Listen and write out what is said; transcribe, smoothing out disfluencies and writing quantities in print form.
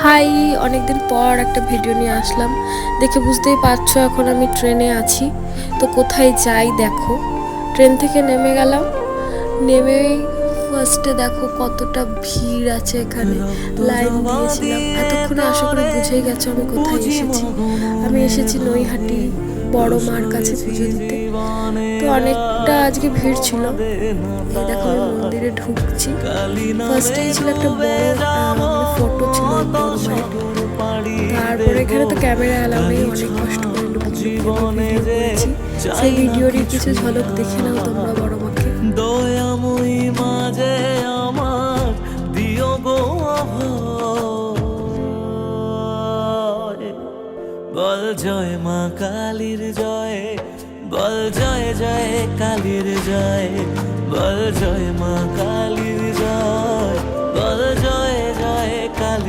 High, অনেকদিন পর একটা ভিডিও নিয়ে আসলাম। দেখে বুঝতেই পারছো এখন আমি ট্রেনে আছি। তো কোথায় যাই দেখো, ট্রেন থেকে নেমে গেলাম। নেমেই ফার্স্টে দেখো কতটা ভিড় আছে এখানে, লাইন দিয়েছিলাম। এতক্ষণে আশা করি বুঝেই গেছো আমি কোথায় এসেছি। আমি এসেছি নৈহাটি বড় মার কাছে পুজো দিতে। তো অনেকটা আজকে ভিড় ছিল। এই দেখো আমি মন্দিরে ঢুকছি। ফার্স্টেই ছিল একটা বড় ফটো ছিল বড় মায়ের। তারপরে এখানে তো ক্যামেরা এলাও নেই, অনেক কষ্ট করে লুকিয়ে ভিডিও করেছি। সেই ভিডিওরই কিছু ঝলক দেখে নাও তোমরা বড় মাকে। দয়াময়ী মাঝে আমার দিও গো অভয়। বল জয় মা কালীর জয়, বল জয় জয় কালীর জয়, বল জয় মা কালীর জয়, বল জয় জয় কালী।